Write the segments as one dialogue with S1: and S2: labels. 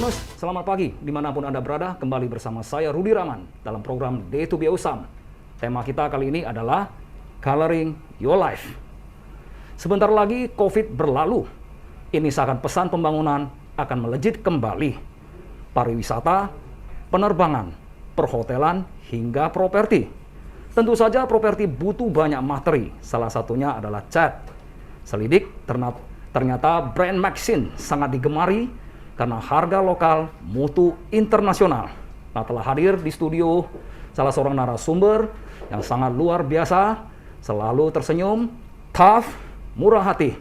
S1: Tribuners, selamat pagi dimanapun Anda berada, kembali bersama saya Rudi Rahman dalam program Day to Be Awesome. Tema kita kali ini adalah Coloring Your Life. Sebentar lagi COVID berlalu, ini seakan pesan pembangunan akan melejit kembali. Pariwisata, penerbangan, perhotelan, hingga properti. Tentu saja properti butuh banyak materi, salah satunya adalah cat. Selidik, ternyata brand Maxine sangat digemari karena harga lokal, mutu internasional. Nah, telah hadir di studio salah seorang narasumber yang sangat luar biasa, selalu tersenyum, tough, murah hati,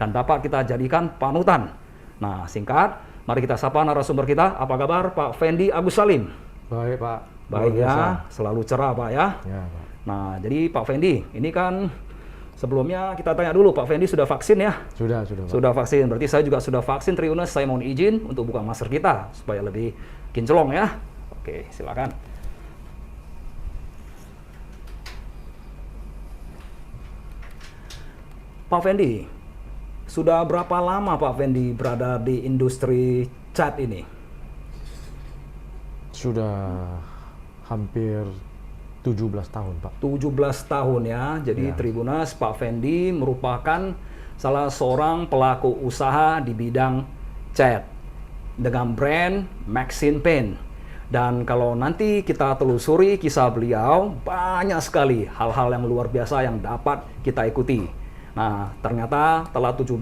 S1: dan dapat kita jadikan panutan. Nah, singkat, mari kita sapa narasumber kita. Apa kabar Pak Fendi Agus Salim?
S2: Baik Pak.
S1: Baik ya, selalu cerah Pak ya.
S2: Ya Pak.
S1: Nah, jadi Pak Fendi, ini kan sebelumnya kita tanya dulu, Pak Fendi sudah vaksin ya?
S2: Sudah Pak.
S1: Sudah vaksin, berarti saya juga sudah vaksin. Tribuners, saya mohon izin untuk buka masker kita supaya lebih kinclong ya. Oke, silakan. Pak Fendi, sudah berapa lama Pak Fendi berada di industri cat ini?
S2: Sudah hampir 17 tahun Pak.
S1: 17 tahun ya. Jadi
S2: Ya.
S1: Tribuners, Pak Fendi merupakan salah seorang pelaku usaha di bidang cat dengan brand Maxine Paint. Dan kalau nanti kita telusuri kisah beliau, banyak sekali hal-hal yang luar biasa yang dapat kita ikuti. Nah, ternyata telah 17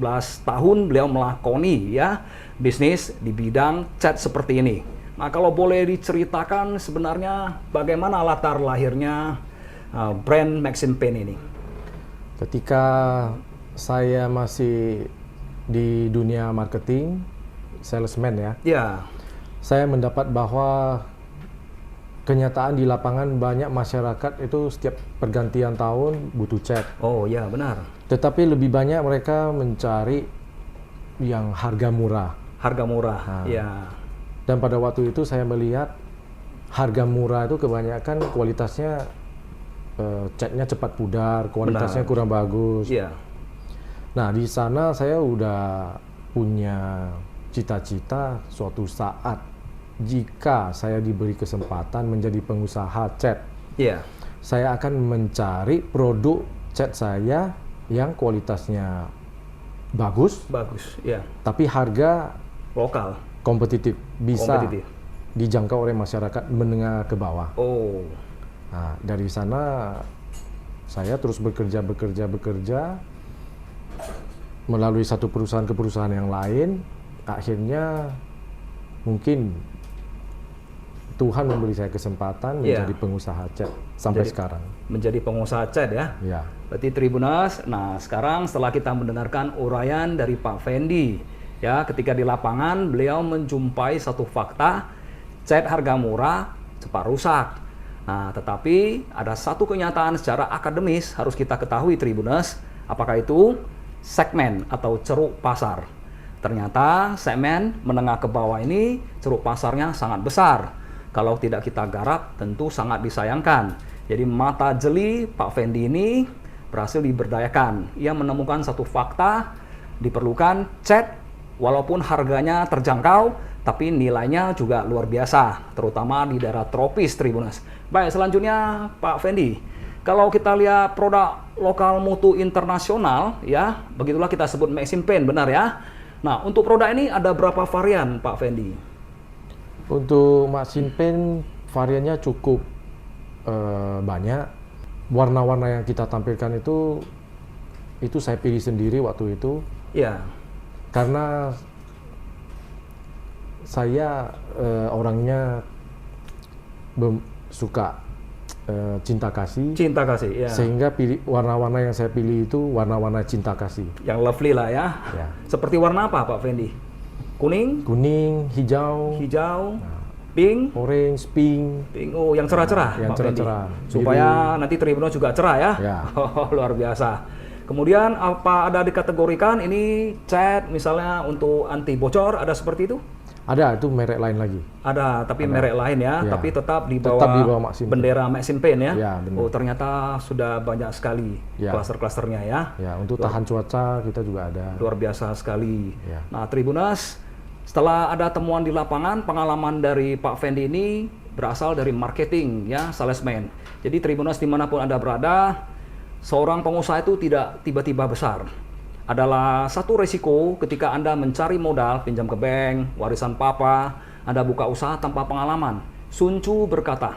S1: tahun beliau melakoni ya bisnis di bidang cat seperti ini. Nah, kalau boleh diceritakan sebenarnya bagaimana latar lahirnya brand Maxine Paint ini?
S2: Ketika saya masih di dunia marketing, salesman ya,
S1: Ya,
S2: saya mendapat bahwa kenyataan di lapangan banyak masyarakat itu setiap pergantian tahun butuh cat.
S1: oh ya benar.
S2: Tetapi lebih banyak mereka mencari yang harga murah.
S1: Harga murah,
S2: Nah.
S1: ya.
S2: Dan pada waktu itu saya melihat harga murah itu kebanyakan kualitasnya catnya cepat pudar, kualitasnya
S1: Benar.
S2: kurang bagus.
S1: Iya.
S2: Nah, di sana saya udah punya cita-cita suatu saat jika saya diberi kesempatan menjadi pengusaha cat,
S1: Iya.
S2: saya akan mencari produk cat saya yang kualitasnya bagus,
S1: Bagus, ya.
S2: tapi harga
S1: Lokal,
S2: kompetitif, bisa
S1: kompetitif.
S2: dijangkau oleh masyarakat menengah ke bawah.
S1: Oh,
S2: Nah, dari sana saya terus bekerja melalui satu perusahaan ke perusahaan yang lain. Akhirnya mungkin Tuhan memberi saya kesempatan
S1: Iya.
S2: menjadi pengusaha cat sampai
S1: Jadi-
S2: sekarang.
S1: menjadi pengusaha cat ya.
S2: Ya,
S1: Berarti Tribuners, nah sekarang setelah kita mendengarkan uraian dari Pak Fendi, ya ketika di lapangan beliau menjumpai satu fakta, cat harga murah cepat rusak. Nah, tetapi ada satu kenyataan secara akademis harus kita ketahui Tribuners, apakah itu segmen atau ceruk pasar. Ternyata segmen menengah ke bawah ini ceruk pasarnya sangat besar. Kalau tidak kita garap tentu sangat disayangkan. Jadi mata jeli Pak Fendi ini berhasil diberdayakan. Ia menemukan satu fakta, diperlukan cat walaupun harganya terjangkau, tapi nilainya juga luar biasa, terutama di daerah tropis Tribuners. Baik, selanjutnya Pak Fendi, kalau kita lihat produk lokal mutu internasional, ya begitulah kita sebut Maxine Paint, benar ya? Nah, untuk produk ini ada berapa varian Pak Fendi?
S2: untuk Maxine Paint variannya cukup banyak. Warna-warna yang kita tampilkan itu saya pilih sendiri waktu itu
S1: Ya,
S2: karena saya orangnya suka cinta kasih,
S1: cinta kasih, ya.
S2: sehingga warna-warna yang saya pilih itu warna-warna cinta kasih.
S1: Yang lovely lah ya.
S2: Ya.
S1: Seperti warna apa Pak Fendi? Kuning,
S2: Kuning, hijau,
S1: hijau, pink,
S2: orange, pink.
S1: pink. Oh, yang cerah-cerah,
S2: Yang
S1: Pak Fendi.
S2: cerah-cerah.
S1: Supaya nanti Tribuners juga cerah ya.
S2: Ya.
S1: Oh, luar biasa. Kemudian apa ada dikategorikan ini cat misalnya untuk anti bocor, ada seperti itu?
S2: Ada, itu merek lain lagi.
S1: Ada, tapi merek lain ya,
S2: Ya.
S1: tapi tetap di
S2: Tetap
S1: bawah,
S2: di bawah Maxine Paint.
S1: bendera Maxine Paint ya.
S2: Ya, benar.
S1: Oh, ternyata sudah banyak sekali
S2: Ya.
S1: klaster-klasternya ya.
S2: Ya, untuk tahan cuaca kita juga ada.
S1: Luar biasa sekali.
S2: Ya.
S1: Nah, Tribuners, Setelah ada temuan di lapangan, pengalaman dari Pak Fendi ini berasal dari marketing, ya, salesman. Jadi Tribuners dimanapun Anda berada, seorang pengusaha itu tidak tiba-tiba besar. Adalah satu resiko ketika Anda mencari modal, pinjam ke bank, warisan papa, Anda buka usaha tanpa pengalaman. Sun Tzu berkata,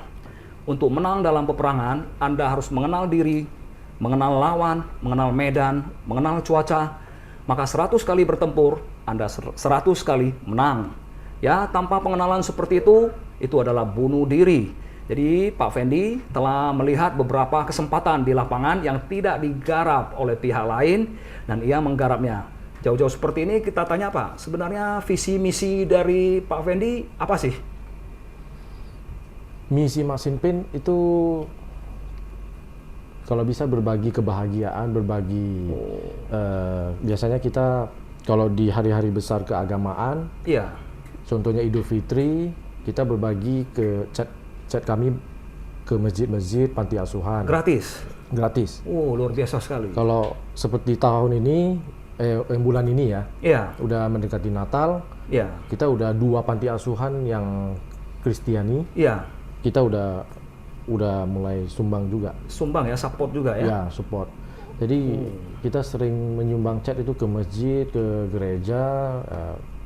S1: untuk menang dalam peperangan, Anda harus mengenal diri, mengenal lawan, mengenal medan, mengenal cuaca. Maka 100 kali bertempur, Anda 100 kali menang. Ya, tanpa pengenalan seperti itu adalah bunuh diri. Jadi Pak Fendi telah melihat beberapa kesempatan di lapangan yang tidak digarap oleh pihak lain dan ia menggarapnya. Jauh-jauh seperti ini kita tanya Pak, sebenarnya visi misi dari Pak Fendi apa sih?
S2: Misi Maxim Paint itu kalau bisa berbagi kebahagiaan, biasanya kita kalau di hari-hari besar keagamaan,
S1: Iya.
S2: contohnya Idul Fitri, kita berbagi ke chat kami ke masjid-masjid, panti asuhan.
S1: Gratis?
S2: Gratis.
S1: Oh, luar biasa sekali.
S2: Kalau seperti tahun ini, bulan ini ya,
S1: Iya.
S2: udah mendekati Natal,
S1: Iya.
S2: kita udah 2 panti asuhan yang Kristiani,
S1: Iya.
S2: kita udah mulai sumbang juga.
S1: Sumbang ya, support juga ya?
S2: Ya, support. Jadi kita sering menyumbang cat itu ke masjid, ke gereja,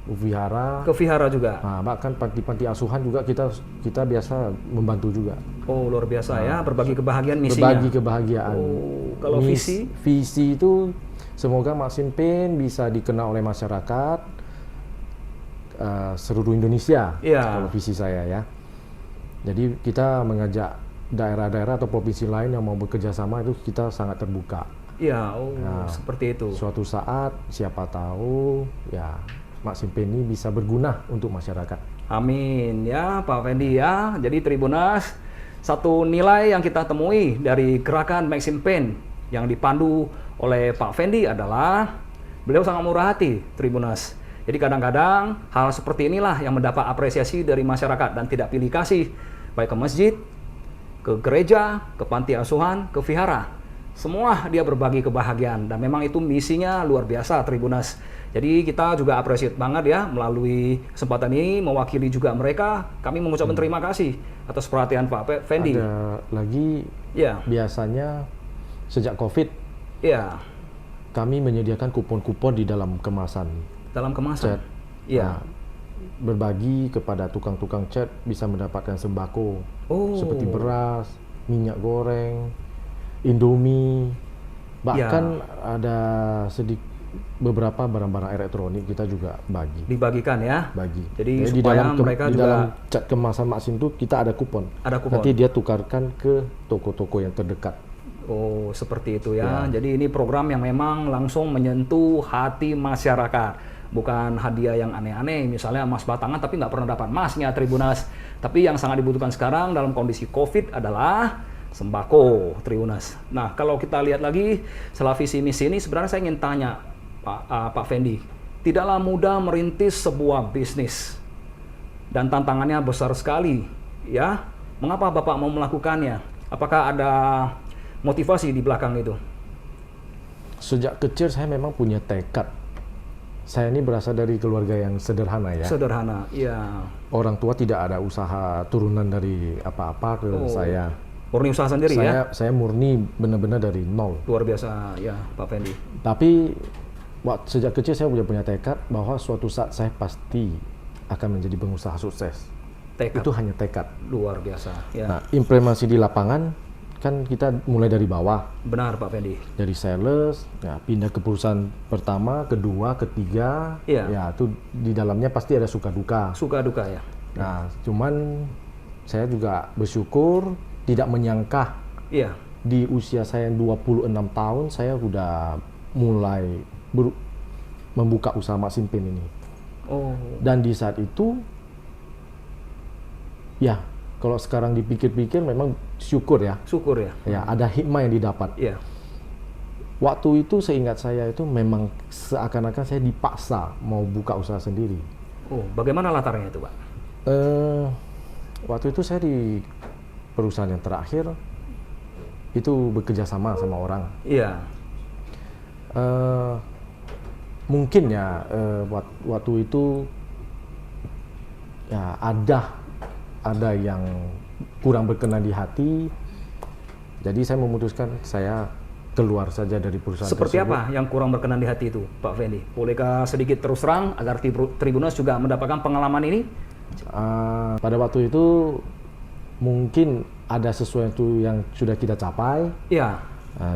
S2: vihara.
S1: Ke vihara juga?
S2: Nah, bahkan panti-panti asuhan juga kita biasa membantu juga.
S1: Oh, luar biasa ya, berbagi kebahagiaan misinya.
S2: Berbagi kebahagiaan.
S1: Oh, kalau visi?
S2: Visi itu semoga Maxim Paint bisa dikenal oleh masyarakat seluruh Indonesia.
S1: Iya.
S2: Kalau visi saya ya. Jadi kita mengajak daerah-daerah atau provinsi lain yang mau bekerja sama itu kita sangat terbuka.
S1: Iya,
S2: Nah,
S1: seperti itu.
S2: Suatu saat siapa tahu ya Maxim Paint ini bisa berguna untuk masyarakat.
S1: Amin ya Pak Fendi ya. Jadi Tribuners, satu nilai yang kita temui dari gerakan Maxim Paint yang dipandu oleh Pak Fendi adalah beliau sangat murah hati, Tribuners. Jadi kadang-kadang hal seperti inilah yang mendapat apresiasi dari masyarakat dan tidak pilih kasih, baik ke masjid, ke gereja, ke panti asuhan, ke vihara. Semua dia berbagi kebahagiaan dan memang itu misinya luar biasa Tribuners. Jadi kita juga appreciate banget ya melalui kesempatan ini mewakili juga mereka. Kami mengucapkan terima kasih atas perhatian Pak Fendi.
S2: Ada lagi
S1: Ya,
S2: biasanya sejak COVID
S1: ya,
S2: kami menyediakan kupon-kupon di dalam kemasan
S1: dalam kemasan.
S2: cat.
S1: Iya.
S2: Nah, berbagi kepada tukang-tukang cat bisa mendapatkan sembako
S1: Oh.
S2: seperti beras, minyak goreng, Indomie, bahkan ada beberapa barang-barang elektronik kita juga
S1: Dibagikan ya.
S2: bagi.
S1: Jadi
S2: di
S1: supaya
S2: dalam
S1: mereka
S2: di
S1: juga
S2: dalam cat kemasan Maxim itu kita ada kupon.
S1: ada kupon.
S2: Nanti dia tukarkan ke toko-toko yang terdekat.
S1: Oh, seperti itu ya. Jadi ini program yang memang langsung menyentuh hati masyarakat. Bukan hadiah yang aneh-aneh, misalnya emas batangan tapi nggak pernah dapat emasnya Tribuners. Tapi yang sangat dibutuhkan sekarang dalam kondisi COVID adalah sembako Tribuners. Nah, kalau kita lihat lagi setelah visi misi ini, sebenarnya saya ingin tanya Pak Fendi, tidaklah mudah merintis sebuah bisnis dan tantangannya besar sekali, ya. Mengapa Bapak mau melakukannya? Apakah ada motivasi di belakang itu?
S2: Sejak kecil saya memang punya tekad. Saya ini berasal dari keluarga yang sederhana ya.
S1: Sederhana, iya.
S2: Orang tua tidak ada usaha turunan dari apa-apa ke saya.
S1: Murni usaha sendiri ya?
S2: Saya murni benar-benar dari nol.
S1: Luar biasa ya Pak Fendi.
S2: Tapi sejak kecil saya sudah punya tekad bahwa suatu saat saya pasti akan menjadi pengusaha sukses.
S1: Tekad.
S2: Itu hanya tekad.
S1: Luar biasa ya.
S2: Nah, implementasi di lapangan kan kita mulai dari bawah.
S1: Benar Pak Fendi.
S2: Dari sales, ya, pindah ke perusahaan pertama, kedua, ketiga,
S1: Iya.
S2: ya itu di dalamnya pasti ada suka duka.
S1: Suka duka ya.
S2: Nah, cuman saya juga bersyukur tidak menyangka
S1: Iya.
S2: di usia saya yang 26 tahun saya sudah mulai membuka usaha Maxim Paint ini.
S1: Oh.
S2: Dan di saat itu, ya kalau sekarang dipikir-pikir memang syukur ya.
S1: Syukur ya.
S2: Ya, ada hikmah yang didapat.
S1: Iya.
S2: Waktu itu seingat saya itu memang seakan-akan saya dipaksa mau buka usaha sendiri.
S1: Oh, bagaimana latarnya itu Pak?
S2: Waktu itu saya di perusahaan yang terakhir itu bekerja sama orang.
S1: Iya.
S2: Mungkin ya waktu itu ya ada yang kurang berkenan di hati. Jadi saya memutuskan saya keluar saja dari perusahaan
S1: Seperti
S2: tersebut.
S1: apa yang kurang berkenan di hati itu, Pak Fendi? Bolehkah sedikit terus terang agar Tribuners juga mendapatkan pengalaman ini?
S2: Pada waktu itu mungkin ada sesuatu yang sudah kita capai,
S1: Ya.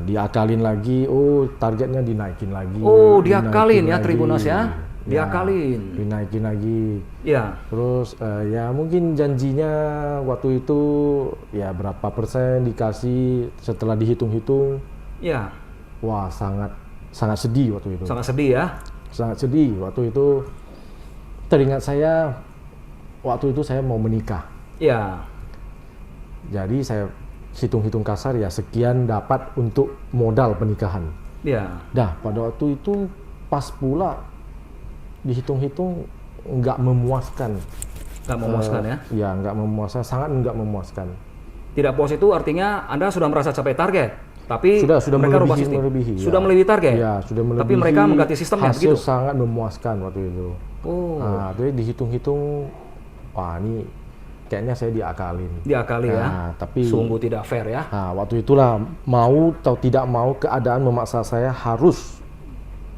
S2: diakalin lagi, targetnya dinaikin lagi.
S1: Oh, diakalin ya
S2: lagi.
S1: Tribuners ya? Diakalin.
S2: Dinaikin lagi.
S1: Ya.
S2: Terus ya mungkin janjinya waktu itu ya berapa persen dikasih, setelah dihitung-hitung,
S1: Ya.
S2: wah sangat sedih waktu itu.
S1: Sangat sedih ya.
S2: Sangat sedih waktu itu. Teringat saya waktu itu saya mau menikah.
S1: Ya.
S2: Jadi saya hitung-hitung kasar ya sekian dapat untuk modal pernikahan.
S1: Ya.
S2: Dah pada waktu itu pas pula dihitung-hitung nggak memuaskan.
S1: Nggak memuaskan ya?
S2: Ya nggak memuaskan, sangat nggak memuaskan.
S1: Tidak puas itu artinya Anda sudah merasa capai target, tapi
S2: Sudah
S1: mereka rubah sistem.
S2: melebihi.
S1: Sudah
S2: Ya.
S1: melebihi target.
S2: Ya sudah melebihi.
S1: Tapi mereka mengganti sistemnya
S2: hasil
S1: begitu.
S2: sangat memuaskan waktu itu.
S1: Oh.
S2: Nah, jadi dihitung-hitung, wah ini kayaknya saya diakalin.
S1: Diakali ya.
S2: Nah, tapi
S1: Sungguh tidak fair ya.
S2: nah, waktu itulah mau atau tidak mau keadaan memaksa saya harus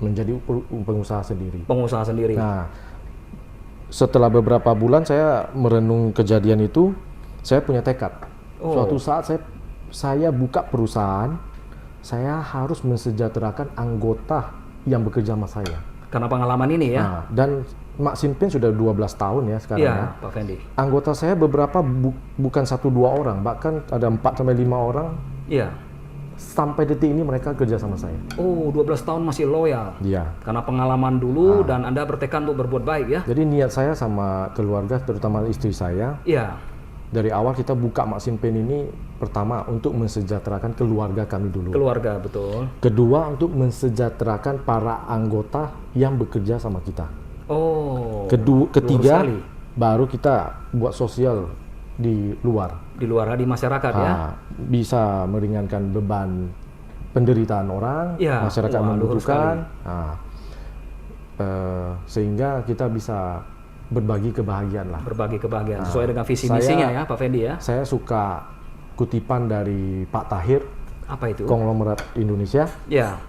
S2: menjadi pengusaha sendiri.
S1: Pengusaha sendiri.
S2: Nah, setelah beberapa bulan saya merenung kejadian itu, saya punya tekad.
S1: Oh.
S2: Suatu saat saya buka perusahaan, saya harus mensejahterakan anggota yang bekerja sama saya.
S1: Karena pengalaman ini ya.
S2: Nah, dan Mak Sinpin sudah 12 tahun ya sekarang
S1: Iya,
S2: ya.
S1: Pak Fendi.
S2: Anggota saya beberapa bukan 1-2 orang, bahkan ada 4-5 orang.
S1: Iya.
S2: Sampai detik ini mereka kerja sama saya.
S1: Oh, 12 tahun masih loyal.
S2: Iya.
S1: Karena pengalaman dulu dan Anda bertekad untuk berbuat baik ya.
S2: Jadi niat saya sama keluarga, terutama istri saya,
S1: Iya.
S2: dari awal kita buka Mak Sinpin ini pertama untuk mensejahterakan keluarga kami dulu.
S1: Keluarga, betul.
S2: Kedua untuk mensejahterakan para anggota yang bekerja sama kita.
S1: Oh.
S2: Ketiga
S1: sekali.
S2: baru kita buat sosial di luar.
S1: Di luar di masyarakat ya.
S2: Bisa meringankan beban penderitaan orang,
S1: Ya,
S2: masyarakat
S1: wah, luhur
S2: membutuhkan. Sehingga kita bisa berbagi kebahagiaan lah.
S1: Berbagi kebahagiaan sesuai dengan visi
S2: saya-
S1: misinya ya, Pak Fendi ya.
S2: Saya suka kutipan dari Pak Tahir,
S1: Apa itu?
S2: konglomerat Indonesia.
S1: Ya.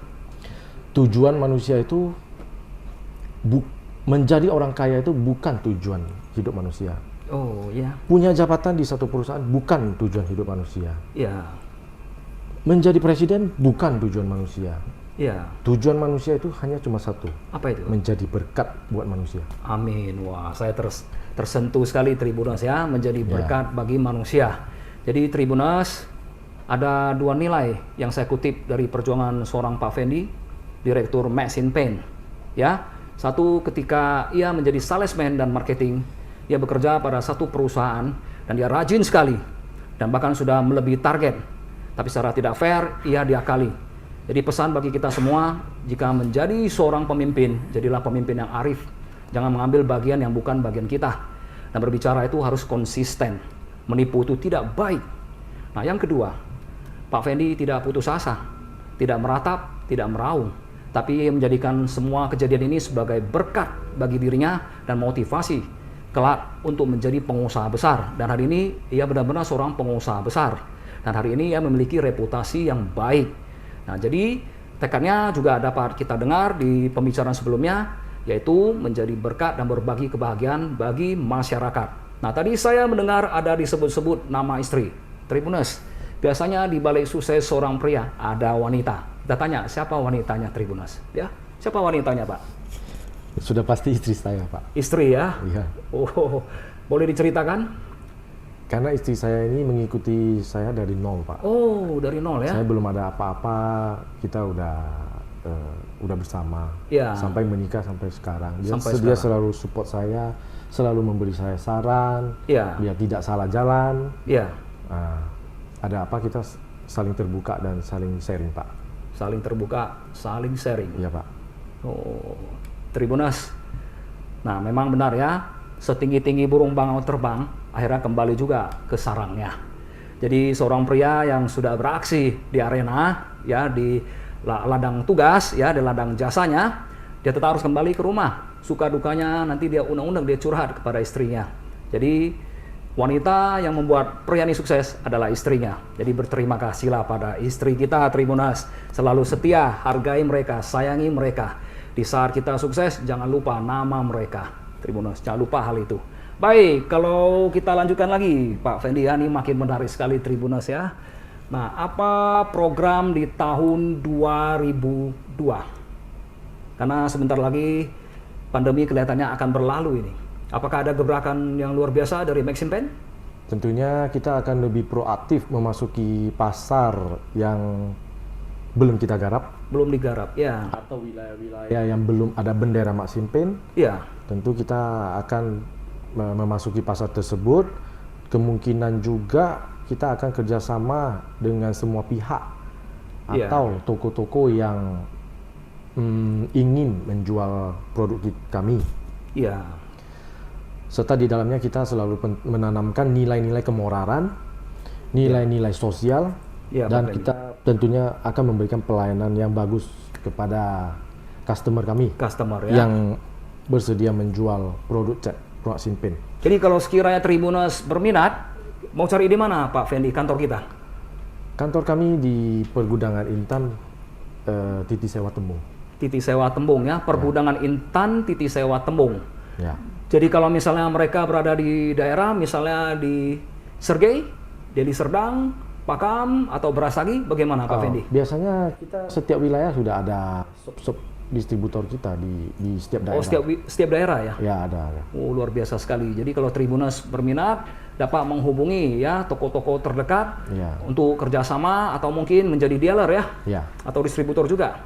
S2: Tujuan manusia itu menjadi orang kaya itu bukan tujuan hidup manusia.
S1: Oh, ya.
S2: Punya jabatan di satu perusahaan bukan tujuan hidup manusia.
S1: Ya.
S2: Menjadi presiden bukan tujuan manusia.
S1: Ya.
S2: Tujuan manusia itu hanya cuma satu,
S1: Apa itu?
S2: menjadi berkat buat manusia.
S1: Amin. Wah, saya tersentuh sekali Tribuners ya, menjadi berkat bagi manusia. Jadi Tribuners, ada dua nilai yang saya kutip dari perjuangan seorang Pak Fendi, Direktur Mak Sinpin. Ya, satu ketika ia menjadi salesman dan marketing, ia bekerja pada satu perusahaan dan dia rajin sekali dan bahkan sudah melebihi target. Tapi secara tidak fair, ia diakali. Jadi pesan bagi kita semua, jika menjadi seorang pemimpin, jadilah pemimpin yang arif. Jangan mengambil bagian yang bukan bagian kita. Dan berbicara itu harus konsisten. Menipu itu tidak baik. Nah, yang kedua, Pak Fendi tidak putus asa, tidak meratap, tidak meraung, tapi menjadikan semua kejadian ini sebagai berkat bagi dirinya dan motivasi kelak untuk menjadi pengusaha besar. Dan hari ini ia benar-benar seorang pengusaha besar. Dan hari ini ia memiliki reputasi yang baik. Nah, jadi tekadnya juga dapat kita dengar di pembicaraan sebelumnya, yaitu menjadi berkat dan berbagi kebahagiaan bagi masyarakat. Nah, tadi saya mendengar ada disebut-sebut nama istri. Tribuners, biasanya di balik sukses seorang pria ada wanita. Kita tanya, siapa wanitanya Tribuners? Ya, siapa wanitanya, Pak?
S2: Sudah pasti istri saya, Pak.
S1: Istri ya?
S2: Iya.
S1: Oh, boleh diceritakan?
S2: Karena istri saya ini mengikuti saya dari nol, Pak.
S1: Oh, dari nol ya?
S2: Saya belum ada apa-apa, kita udah bersama.
S1: Ya.
S2: Sampai menikah sampai sekarang. Dia
S1: Sampai
S2: dia
S1: sekarang.
S2: selalu support saya, selalu memberi saya saran.
S1: Ya.
S2: Dia tidak salah jalan.
S1: Ya,
S2: Ada apa kita saling terbuka dan saling sharing, Pak.
S1: saling terbuka, saling sharing.
S2: Iya, Pak.
S1: Oh, Tribuners. Nah, memang benar ya, setinggi-tinggi burung bangau terbang, akhirnya kembali juga ke sarangnya. Jadi seorang pria yang sudah beraksi di arena, ya di ladang tugas, ya di ladang jasanya, dia tetap harus kembali ke rumah. Suka dukanya nanti dia undang-undang, dia curhat kepada istrinya. Jadi wanita yang membuat pria ini sukses adalah istrinya. Jadi berterima kasihlah pada istri kita Tribuners. Selalu setia, hargai mereka, sayangi mereka. Di saat kita sukses, jangan lupa nama mereka. Tribuners, jangan lupa hal itu. Baik, kalau kita lanjutkan lagi, Pak Fendi, ya, ini makin menarik sekali Tribuners ya. Nah, apa program di tahun 2002? Karena sebentar lagi pandemi kelihatannya akan berlalu ini. Apakah ada gebrakan yang luar biasa dari Maxim Pen?
S2: Tentunya kita akan lebih proaktif memasuki pasar yang belum kita garap.
S1: Belum digarap, ya.
S2: Atau wilayah-wilayah yang belum ada bendera Maxim Pen.
S1: Ya.
S2: Tentu kita akan memasuki pasar tersebut. Kemungkinan juga kita akan kerjasama dengan semua pihak. Atau toko-toko yang ingin menjual produk kami.
S1: Iya.
S2: Serta di dalamnya kita selalu menanamkan nilai-nilai kemoralan, nilai-nilai sosial, dan kita tentunya akan memberikan pelayanan yang bagus kepada customer kami. Yang bersedia menjual produk cat Maxim Pen.
S1: Jadi kalau sekiranya Tribuners berminat, mau cari di mana Pak Fendi kantor kita?
S2: Kantor kami di Pergudangan Intan, Titi Sewa Tembung.
S1: Titi Sewa Tembung ya, Pergudangan Intan, Titi Sewa Tembung.
S2: Ya.
S1: Jadi kalau misalnya mereka berada di daerah, misalnya di Sergei, Deli Serdang, Pakam, atau Brasagi, bagaimana Pak Fendi?
S2: Biasanya kita setiap wilayah sudah ada shop distributor kita di setiap daerah.
S1: Oh, setiap daerah ya?
S2: Ya, ada.
S1: Oh, luar biasa sekali. Jadi kalau Tribuners berminat, dapat menghubungi ya toko-toko terdekat untuk kerjasama atau mungkin menjadi dealer ya? Atau distributor juga?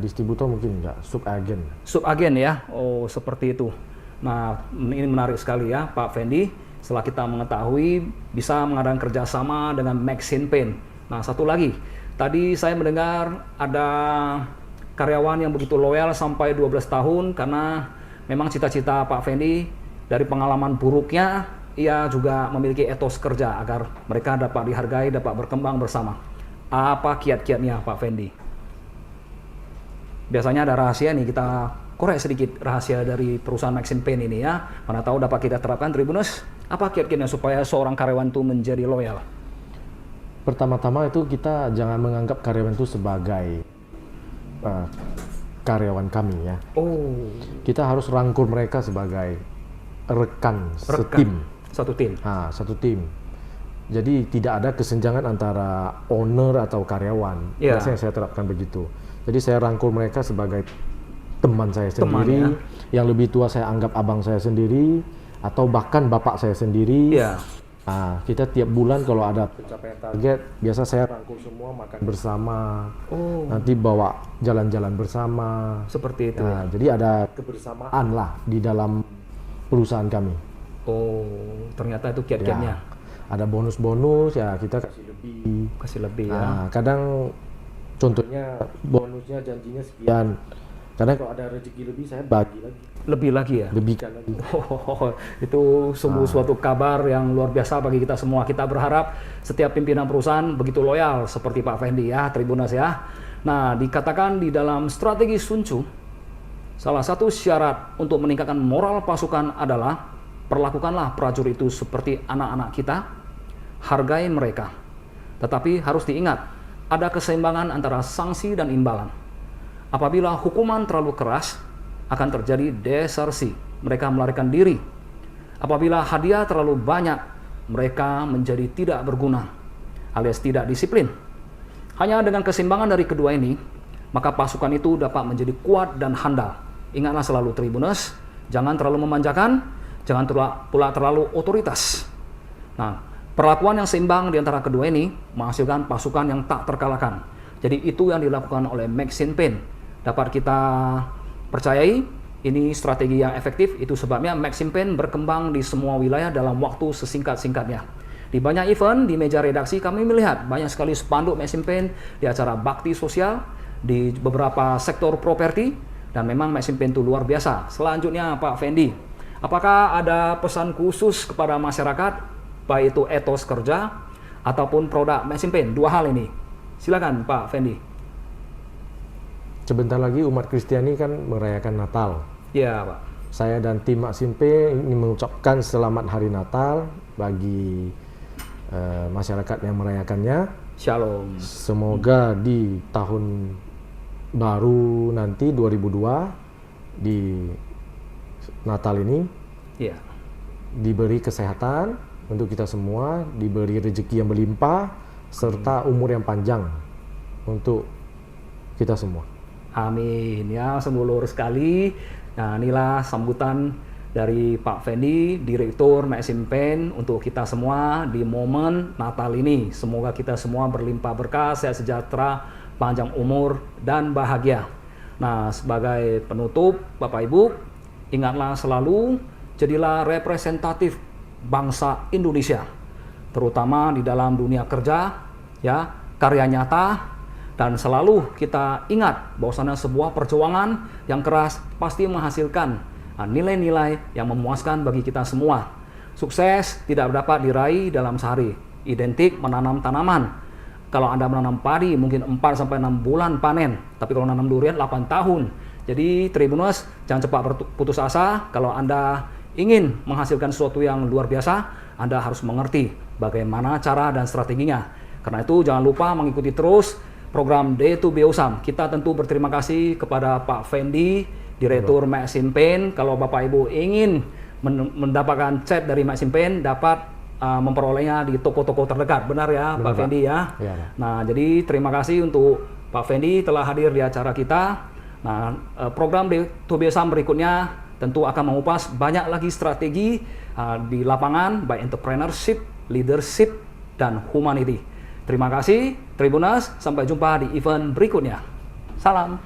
S2: Distributor mungkin enggak, subagen.
S1: Subagen ya? Oh, seperti itu. Nah, ini menarik sekali ya Pak Fendi. Setelah kita mengetahui bisa mengadakan kerjasama dengan Maxim Pen. Nah, satu lagi. Tadi saya mendengar ada karyawan yang begitu loyal sampai 12 tahun karena memang cita-cita Pak Fendi dari pengalaman buruknya, ia juga memiliki etos kerja agar mereka dapat dihargai, dapat berkembang bersama. Apa kiat-kiatnya Pak Fendi? Biasanya ada rahasia nih, kita korek sedikit rahasia dari perusahaan Maxim Pen ini ya. Mana tahu dapat kita terapkan Tribuners. Apa kiat-kiatnya supaya seorang karyawan itu menjadi loyal?
S2: Pertama-tama itu kita jangan menganggap karyawan itu sebagai karyawan kami ya.
S1: Oh.
S2: Kita harus rangkul mereka sebagai rekan setim.
S1: Satu tim.
S2: Satu tim. Jadi tidak ada kesenjangan antara owner atau karyawan. Biasanya saya terapkan begitu. Jadi saya rangkul mereka sebagai teman saya sendiri, yang lebih tua saya anggap abang saya sendiri, atau bahkan bapak saya sendiri. Nah, kita tiap bulan kalau ada pencapaian target, biasa saya rangkul semua makan bersama, nanti bawa jalan-jalan bersama.
S1: Seperti itu.
S2: Nah, jadi ada kebersamaan lah di dalam perusahaan kami.
S1: Oh, ternyata itu kiat-kiatnya.
S2: Ada bonus-bonus ya, kita kasih lebih. Nah, kadang contohnya bonusnya janjinya sekian. Karena kalau ada rezeki lebih saya bagi lagi.
S1: Lebih lagi ya?
S2: Lebihkan lagi.
S1: Itu sungguh suatu kabar yang luar biasa bagi kita semua. Kita berharap setiap pimpinan perusahaan begitu loyal seperti Pak Fendi ya, Tribuners ya. Nah, dikatakan di dalam strategi Sun Tzu, salah satu syarat untuk meningkatkan moral pasukan adalah perlakukanlah prajurit itu seperti anak-anak kita, hargai mereka. Tetapi harus diingat, ada keseimbangan antara sanksi dan imbalan. Apabila hukuman terlalu keras, akan terjadi desersi, mereka melarikan diri. Apabila hadiah terlalu banyak, mereka menjadi tidak berguna, alias tidak disiplin. Hanya dengan keseimbangan dari kedua ini, maka pasukan itu dapat menjadi kuat dan handal. Ingatlah selalu Tribuners, jangan terlalu memanjakan, jangan pula terlalu otoritas. Nah, perlakuan yang seimbang di antara kedua ini menghasilkan pasukan yang tak terkalahkan. Jadi itu yang dilakukan oleh Maxim Pen. Dapat kita percayai, ini strategi yang efektif. Itu sebabnya Maxim Pen berkembang di semua wilayah dalam waktu sesingkat-singkatnya. Di banyak event, di meja redaksi kami melihat banyak sekali spanduk Maxim Pen di acara bakti sosial, di beberapa sektor properti, dan memang Maxim Pen itu luar biasa. Selanjutnya Pak Fendi, apakah ada pesan khusus kepada masyarakat, baik itu etos kerja ataupun produk Maxim Pen? Dua hal ini. Silakan Pak Fendi.
S2: Sebentar lagi umat Kristiani kan merayakan Natal.
S1: Iya, Pak.
S2: saya dan tim Maxim Paint ingin mengucapkan selamat Hari Natal bagi masyarakat yang merayakannya.
S1: Shalom.
S2: Semoga di tahun baru nanti 2002 di Natal ini
S1: Ya.
S2: diberi kesehatan untuk kita semua, diberi rezeki yang berlimpah serta umur yang panjang untuk kita semua.
S1: Amin ya, sungguh luar sekali. Nah, inilah sambutan dari Pak Fendi, Direktur Maxim Paint untuk kita semua di momen Natal ini. Semoga kita semua berlimpah berkah, sehat sejahtera, panjang umur dan bahagia. Nah, sebagai penutup, Bapak Ibu, ingatlah selalu jadilah representatif bangsa Indonesia, terutama di dalam dunia kerja, ya, karya nyata. Dan selalu kita ingat bahwasannya sebuah perjuangan yang keras pasti menghasilkan nilai-nilai yang memuaskan bagi kita semua. Sukses tidak dapat diraih dalam sehari, identik menanam tanaman. Kalau Anda menanam padi mungkin 4-6 bulan panen, tapi kalau menanam durian 8 tahun. Jadi Tribuners, jangan cepat berputus asa. Kalau Anda ingin menghasilkan sesuatu yang luar biasa, Anda harus mengerti bagaimana cara dan strateginya. Karena itu jangan lupa mengikuti terus program Day2Be Awesome. Kita tentu berterima kasih kepada Pak Fendi, Direktur Maxim Paint. Kalau Bapak Ibu ingin mendapatkan cat dari Maxim Paint, dapat memperolehnya di toko-toko terdekat. Benar ya, Pak Fendi ya?
S2: Ya.
S1: Nah, jadi terima kasih untuk Pak Fendi telah hadir di acara kita. Nah, program Day2Be Awesome berikutnya tentu akan mengupas banyak lagi strategi di lapangan, baik entrepreneurship, leadership, dan humanity. Terima kasih Tribuners, sampai jumpa di event berikutnya. Salam.